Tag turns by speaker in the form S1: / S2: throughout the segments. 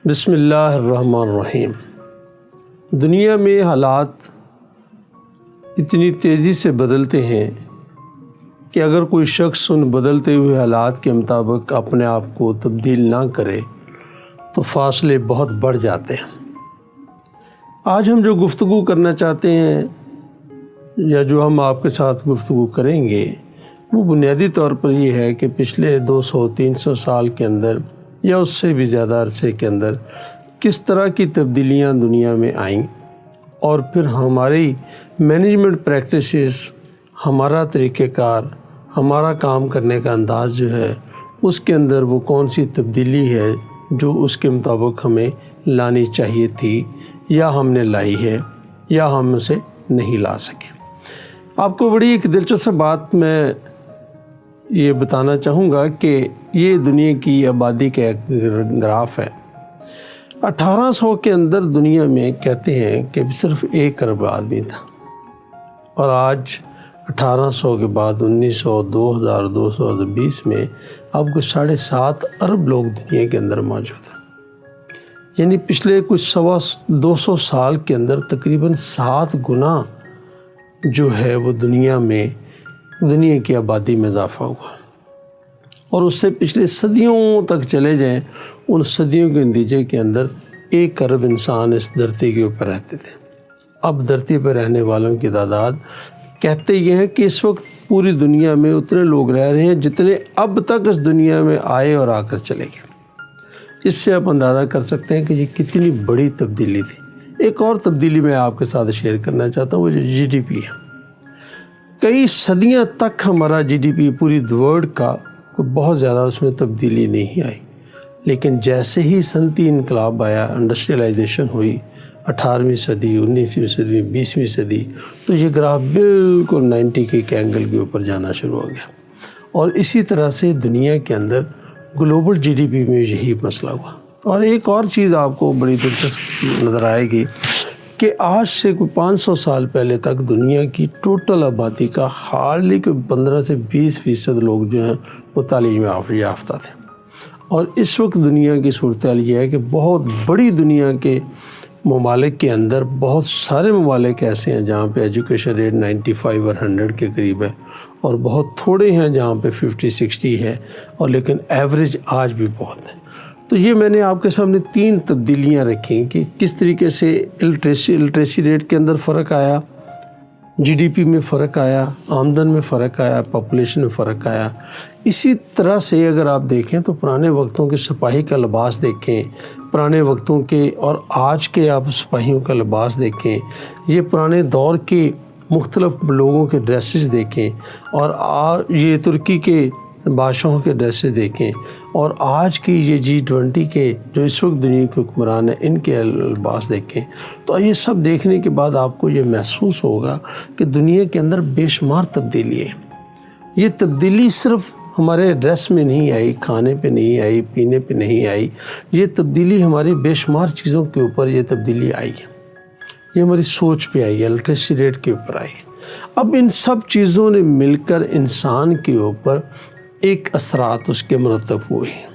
S1: بسم اللہ الرحمن الرحیم۔ دنیا میں حالات اتنی تیزی سے بدلتے ہیں کہ اگر کوئی شخص ان بدلتے ہوئے حالات کے مطابق اپنے آپ کو تبدیل نہ کرے تو فاصلے بہت بڑھ جاتے ہیں۔ آج ہم جو گفتگو کرنا چاہتے ہیں یا جو ہم آپ کے ساتھ گفتگو کریں گے وہ بنیادی طور پر یہ ہے کہ پچھلے 200-300 سال کے اندر یا اس سے بھی زیادہ عرصے کے اندر کس طرح کی تبدیلیاں دنیا میں آئیں اور پھر ہماری مینجمنٹ پریکٹسز، ہمارا طریقہ کار، ہمارا کام کرنے کا انداز جو ہے اس کے اندر وہ کون سی تبدیلی ہے جو اس کے مطابق ہمیں لانی چاہیے تھی یا ہم نے لائی ہے یا ہم اسے نہیں لا سکے۔ آپ کو بڑی ایک دلچسپ بات میں یہ بتانا چاہوں گا کہ یہ دنیا کی آبادی کا ایک گراف ہے۔ 1800 کے اندر دنیا میں کہتے ہیں کہ صرف 1 ارب آدمی تھا، اور آج 1800 کے بعد 1900، 2000، 2020 میں اب کچھ 7.5 ارب لوگ دنیا کے اندر موجود ہیں۔ یعنی پچھلے کچھ 200 سال کے اندر تقریباً 7 گنا جو ہے وہ دنیا کی آبادی میں اضافہ ہوا، اور اس سے پچھلے صدیوں تک چلے جائیں، ان صدیوں کے نتیجے کے اندر 1 ارب انسان اس دھرتی کے اوپر رہتے تھے۔ اب دھرتی پر رہنے والوں کی تعداد کہتے یہ ہے کہ اس وقت پوری دنیا میں اتنے لوگ رہ رہے ہیں جتنے اب تک اس دنیا میں آئے اور آ کر چلے گئے۔ اس سے آپ اندازہ کر سکتے ہیں کہ یہ کتنی بڑی تبدیلی تھی۔ ایک اور تبدیلی میں آپ کے ساتھ شیئر کرنا چاہتا ہوں، وہ جو جی ڈی پی ہے۔ کئی صدیاں تک ہمارا جی ڈی پی پوری ورلڈ کا بہت زیادہ اس میں تبدیلی نہیں آئی، لیکن جیسے ہی صنعتی انقلاب آیا، انڈسٹریلائزیشن ہوئی، 18ویں صدی، 19ویں صدی، 20ویں صدی، تو یہ گراف بالکل 90 کے ایک اینگل کے اوپر جانا شروع ہو گیا، اور اسی طرح سے دنیا کے اندر گلوبل جی ڈی پی میں یہی مسئلہ ہوا۔ اور ایک اور چیز آپ کو بڑی دلچسپ نظر آئے گی کہ آج سے کوئی 500 سال پہلے تک دنیا کی ٹوٹل آبادی کا ہارڈلی کوئی 15 سے 20% لوگ جو ہیں وہ تعلیم یافتہ تھے، اور اس وقت دنیا کی صورتحال یہ ہے کہ بہت بڑی دنیا کے ممالک کے اندر بہت سارے ممالک ایسے ہیں جہاں پہ ایجوکیشن ریٹ 95 اور 100 کے قریب ہے، اور بہت تھوڑے ہیں جہاں پہ 50-60 ہے، اور لیکن ایوریج آج بھی بہت ہے۔ تو یہ میں نے آپ کے سامنے 3 تبدیلیاں رکھیں کہ کس طریقے سے لٹریسی ریٹ کے اندر فرق آیا، جی ڈی پی میں فرق آیا، آمدن میں فرق آیا، پاپولیشن میں فرق آیا۔ اسی طرح سے اگر آپ دیکھیں تو پرانے وقتوں کے سپاہی کا لباس دیکھیں، پرانے وقتوں کے اور آج کے آپ سپاہیوں کا لباس دیکھیں، یہ پرانے دور کے مختلف لوگوں کے ڈریسز دیکھیں، اور یہ ترکی کے بادشاہوں کے ڈریسز دیکھیں، اور آج کی یہ G20 کے جو اس وقت دنیا کے حکمران ہیں ان کے لباس دیکھیں، تو یہ سب دیکھنے کے بعد آپ کو یہ محسوس ہوگا کہ دنیا کے اندر بے شمار تبدیلی ہے۔ یہ تبدیلی صرف ہمارے ڈریس میں نہیں آئی، کھانے پہ نہیں آئی، پینے پہ نہیں آئی، یہ تبدیلی ہماری بے شمار چیزوں کے اوپر یہ تبدیلی آئی ہے۔ یہ ہماری سوچ پہ آئی ہے، لٹریسی ریٹ کے اوپر آئی ہے۔ اب ان سب چیزوں نے مل کر انسان کے اوپر ایک اثرات اس کے مرتب ہوئے ہیں۔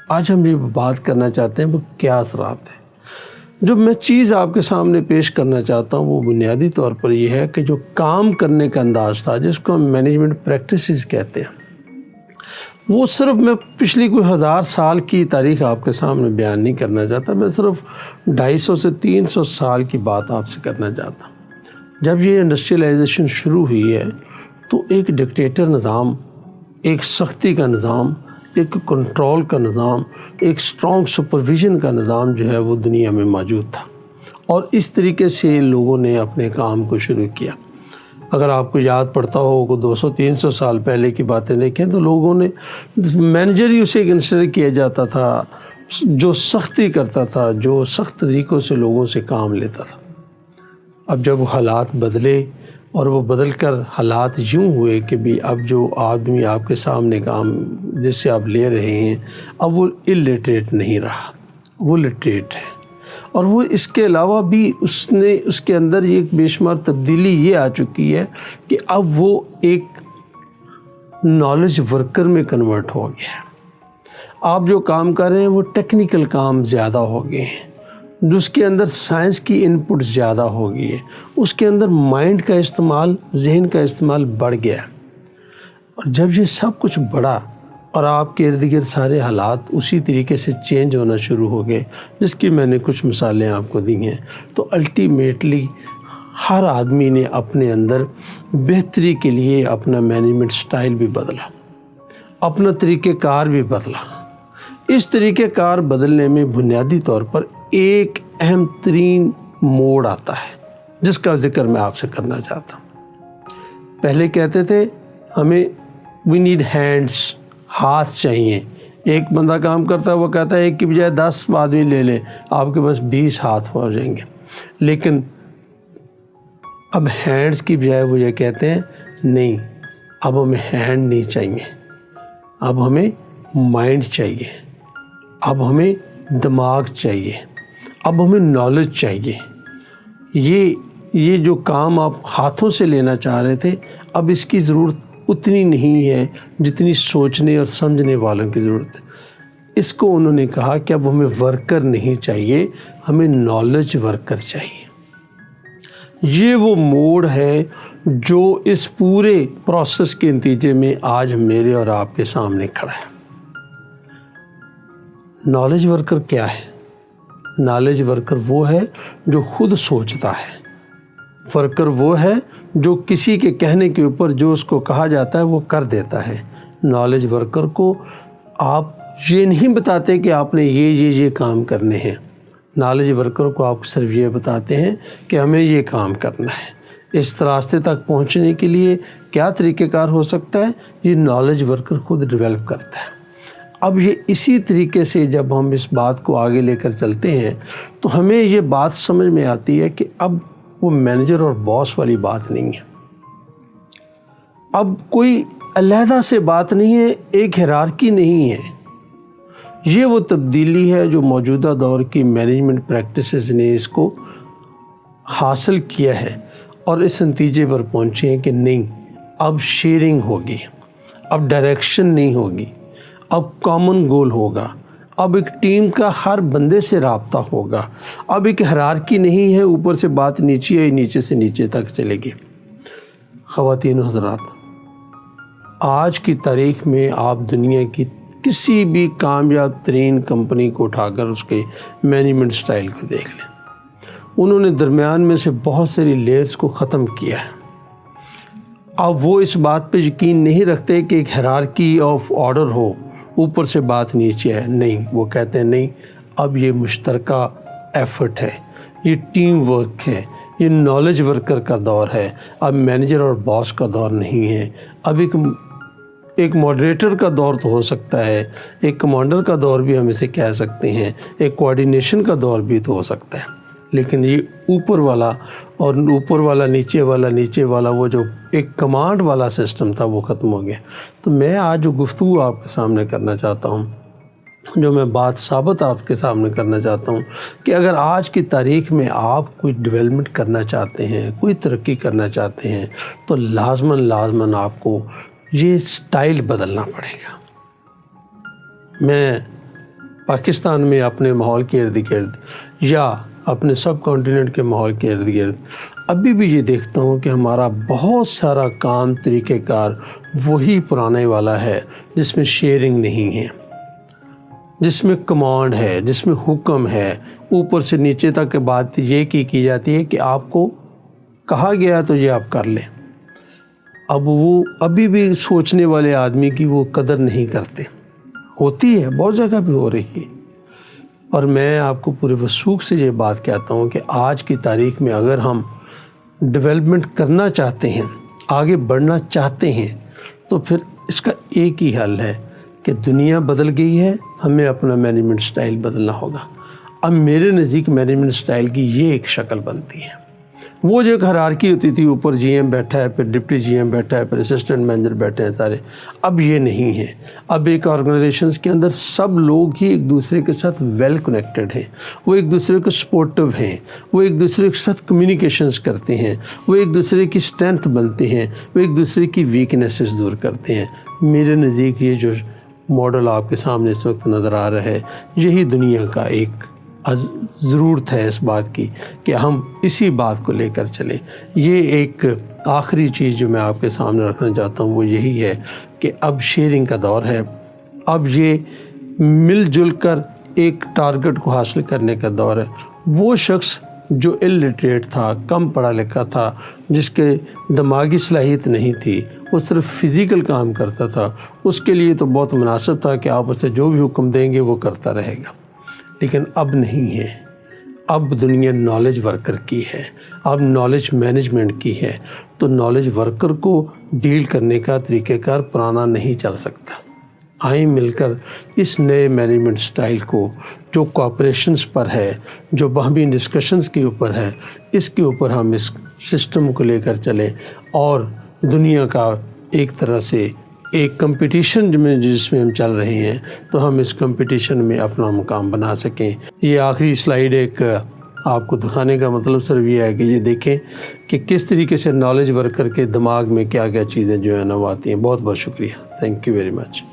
S1: آج ہم یہ بات کرنا چاہتے ہیں وہ کیا اثرات ہیں۔ جو میں چیز آپ کے سامنے پیش کرنا چاہتا ہوں وہ بنیادی طور پر یہ ہے کہ جو کام کرنے کا انداز تھا، جس کو ہم مینجمنٹ پریکٹسز کہتے ہیں، وہ صرف میں پچھلی کوئی 1000 سال کی تاریخ آپ کے سامنے بیان نہیں کرنا چاہتا، میں صرف 250 سے 300 سال کی بات آپ سے کرنا چاہتا ہوں۔ جب یہ انڈسٹریلائزیشن شروع ہوئی ہے تو ایک ڈکٹیٹر نظام، ایک سختی کا نظام، ایک کنٹرول کا نظام، ایک سٹرونگ سپرویژن کا نظام جو ہے وہ دنیا میں موجود تھا، اور اس طریقے سے لوگوں نے اپنے کام کو شروع کیا۔ اگر آپ کو یاد پڑتا ہو کہ 200-300 سال پہلے کی باتیں دیکھیں تو لوگوں نے مینیجر ہی اسے کنسیڈر کیا جاتا تھا جو سختی کرتا تھا، جو سخت طریقوں سے لوگوں سے کام لیتا تھا۔ اب جب حالات بدلے اور وہ بدل کر حالات یوں ہوئے کہ بھی اب جو آدمی آپ کے سامنے کام جس سے آپ لے رہے ہیں اب وہ الٹریٹ نہیں رہا، وہ لٹریٹ ہے، اور وہ اس کے علاوہ بھی اس کے اندر ایک بے شمار تبدیلی یہ آ چکی ہے کہ اب وہ ایک نالج ورکر میں کنورٹ ہو گیا ہے۔ آپ جو کام کر رہے ہیں وہ ٹیکنیکل کام زیادہ ہو گئے ہیں، جس کے اندر سائنس کی ان پٹ زیادہ ہو گئی ہے، اس کے اندر مائنڈ کا استعمال، ذہن کا استعمال بڑھ گیا۔ اور جب یہ سب کچھ بڑھا اور آپ کے ارد گرد سارے حالات اسی طریقے سے چینج ہونا شروع ہو گئے، جس کی میں نے کچھ مثالیں آپ کو دی ہیں، تو الٹیمیٹلی ہر آدمی نے اپنے اندر بہتری کے لیے اپنا مینجمنٹ سٹائل بھی بدلا، اپنا طریقہ کار بھی بدلا۔ اس طریقہ کار بدلنے میں بنیادی طور پر ایک اہم ترین موڑ آتا ہے، جس کا ذکر میں آپ سے کرنا چاہتا ہوں۔ پہلے کہتے تھے ہمیں وی نیڈ ہینڈس، ہاتھ چاہیے۔ ایک بندہ کام کرتا ہے، وہ کہتا ہے ایک کی بجائے 10 آدمی لے لیں، آپ کے پاس 20 ہاتھ ہو جائیں گے۔ لیکن اب ہینڈس کی بجائے وہ یہ کہتے ہیں نہیں، اب ہمیں ہینڈ نہیں چاہیے، اب ہمیں مائنڈ چاہیے، اب ہمیں دماغ چاہیے، اب ہمیں نالج چاہیے۔ یہ جو کام آپ ہاتھوں سے لینا چاہ رہے تھے، اب اس کی ضرورت اتنی نہیں ہے جتنی سوچنے اور سمجھنے والوں کی ضرورت ہے۔ اس کو انہوں نے کہا کہ اب ہمیں ورکر نہیں چاہیے، ہمیں نالج ورکر چاہیے۔ یہ وہ موڑ ہے جو اس پورے پروسیس کے نتیجے میں آج میرے اور آپ کے سامنے کھڑا ہے۔ نالج ورکر کیا ہے؟ نالج ورکر وہ ہے جو خود سوچتا ہے۔ ورکر وہ ہے جو کسی کے کہنے کے اوپر جو اس کو کہا جاتا ہے وہ کر دیتا ہے۔ نالج ورکر کو آپ یہ نہیں بتاتے کہ آپ نے یہ کام کرنے ہیں۔ نالج ورکر کو آپ صرف یہ بتاتے ہیں کہ ہمیں یہ کام کرنا ہے۔ اس راستے تک پہنچنے کے لیے کیا طریقہ کار ہو سکتا ہے، یہ نالج ورکر خود ڈیولپ کرتا ہے۔ اب یہ اسی طریقے سے جب ہم اس بات کو آگے لے کر چلتے ہیں تو ہمیں یہ بات سمجھ میں آتی ہے کہ اب وہ مینیجر اور باس والی بات نہیں ہے، اب کوئی علیحدہ سے بات نہیں ہے، ایک ہیرارکی نہیں ہے۔ یہ وہ تبدیلی ہے جو موجودہ دور کی مینجمنٹ پریکٹسز نے اس کو حاصل کیا ہے اور اس نتیجے پر پہنچے ہیں کہ نہیں، اب شیئرنگ ہوگی، اب ڈائریکشن نہیں ہوگی، اب کامن گول ہوگا، اب ایک ٹیم کا ہر بندے سے رابطہ ہوگا، اب ایک ہیرارکی نہیں ہے، اوپر سے بات نیچے آئی، نیچے سے نیچے تک چلے گی۔ خواتین و حضرات، آج کی تاریخ میں آپ دنیا کی کسی بھی کامیاب ترین کمپنی کو اٹھا کر اس کے مینجمنٹ سٹائل کو دیکھ لیں، انہوں نے درمیان میں سے بہت ساری لیئرز کو ختم کیا ہے۔ اب وہ اس بات پہ یقین نہیں رکھتے کہ ایک ہیرارکی آف آرڈر ہو، اوپر سے بات نیچے ہے، نہیں، وہ کہتے ہیں نہیں، اب یہ مشترکہ ایفرٹ ہے، یہ ٹیم ورک ہے، یہ نالج ورکر کا دور ہے، اب مینیجر اور باس کا دور نہیں ہے۔ اب ایک ماڈریٹر کا دور تو ہو سکتا ہے، ایک کمانڈر کا دور بھی ہم اسے کہہ سکتے ہیں، ایک کوآرڈینیشن کا دور بھی تو ہو سکتا ہے، لیکن یہ اوپر والا اور اوپر والا نیچے والا نیچے والا، وہ جو ایک کمانڈ والا سسٹم تھا وہ ختم ہو گیا۔ تو میں آج جو گفتگو آپ کے سامنے کرنا چاہتا ہوں، جو میں بات ثابت آپ کے سامنے کرنا چاہتا ہوں کہ اگر آج کی تاریخ میں آپ کوئی ڈیولپمنٹ کرنا چاہتے ہیں، کوئی ترقی کرنا چاہتے ہیں، تو لازماً آپ کو یہ سٹائل بدلنا پڑے گا۔ میں پاکستان میں اپنے ماحول کے ارد گرد یا اپنے سب کانٹیننٹ کے ماحول کے ارد گرد ابھی بھی یہ دیکھتا ہوں کہ ہمارا بہت سارا کام طریقہ کار وہی پرانے والا ہے، جس میں شیئرنگ نہیں ہے، جس میں کمانڈ ہے، جس میں حکم ہے، اوپر سے نیچے تک بات یہ کی جاتی ہے کہ آپ کو کہا گیا تو یہ آپ کر لیں۔ اب وہ ابھی بھی سوچنے والے آدمی کی وہ قدر نہیں کرتے، ہوتی ہے، بہت جگہ بھی ہو رہی ہے۔ اور میں آپ کو پورے وثوق سے یہ بات کہتا ہوں کہ آج کی تاریخ میں اگر ہم ڈیولپمنٹ کرنا چاہتے ہیں، آگے بڑھنا چاہتے ہیں، تو پھر اس کا ایک ہی حل ہے کہ دنیا بدل گئی ہے، ہمیں اپنا مینجمنٹ سٹائل بدلنا ہوگا۔ اب میرے نزدیک مینجمنٹ سٹائل کی یہ ایک شکل بنتی ہے، وہ جو ایک ہیرارکی ہوتی تھی، اوپر جی ایم بیٹھا ہے، پھر ڈپٹی جی ایم بیٹھا ہے، پھر اسسٹنٹ مینیجر بیٹھے ہیں سارے، اب یہ نہیں ہے۔ اب ایک آرگنائزیشنز کے اندر سب لوگ ہی ایک دوسرے کے ساتھ ویل کنیکٹڈ ہیں، وہ ایک دوسرے کو سپورٹو ہیں، وہ ایک دوسرے کے ساتھ کمیونیکیشنز کرتے ہیں، وہ ایک دوسرے کی اسٹرینتھ بنتے ہیں، وہ ایک دوسرے کی ویکنیسز دور کرتے ہیں۔ میرے نزدیک یہ جو ماڈل آپ کے سامنے اس وقت نظر آ رہا ہے، یہی دنیا کا ایک ضرورت ہے اس بات کی کہ ہم اسی بات کو لے کر چلیں۔ یہ ایک آخری چیز جو میں آپ کے سامنے رکھنا چاہتا ہوں وہ یہی ہے کہ اب شیئرنگ کا دور ہے، اب یہ مل جل کر ایک ٹارگٹ کو حاصل کرنے کا دور ہے۔ وہ شخص جو الٹریٹ تھا، کم پڑھا لکھا تھا، جس کے دماغی صلاحیت نہیں تھی، وہ صرف فزیکل کام کرتا تھا، اس کے لیے تو بہت مناسب تھا کہ آپ اسے جو بھی حکم دیں گے وہ کرتا رہے گا۔ لیکن اب نہیں ہے، اب دنیا نالج ورکر کی ہے، اب نالج مینجمنٹ کی ہے، تو نالج ورکر کو ڈیل کرنے کا طریقہ کار پرانا نہیں چل سکتا۔ آئیں مل کر اس نئے مینجمنٹ سٹائل کو جو کوآپریشنز پر ہے، جو باہمی ڈسکشنز کے اوپر ہے، اس کے اوپر ہم اس سسٹم کو لے کر چلیں اور دنیا کا ایک طرح سے ایک کمپٹیشن جس میں ہم چل رہے ہیں تو ہم اس کمپٹیشن میں اپنا مقام بنا سکیں۔ یہ آخری سلائیڈ ایک آپ کو دکھانے کا مطلب صرف یہ ہے کہ یہ دیکھیں کہ کس طریقے سے نالج ورکر کے دماغ میں کیا کیا چیزیں جو ہیں نا وہ آتی ہیں۔ بہت بہت شکریہ، تھینک یو ویری مچ۔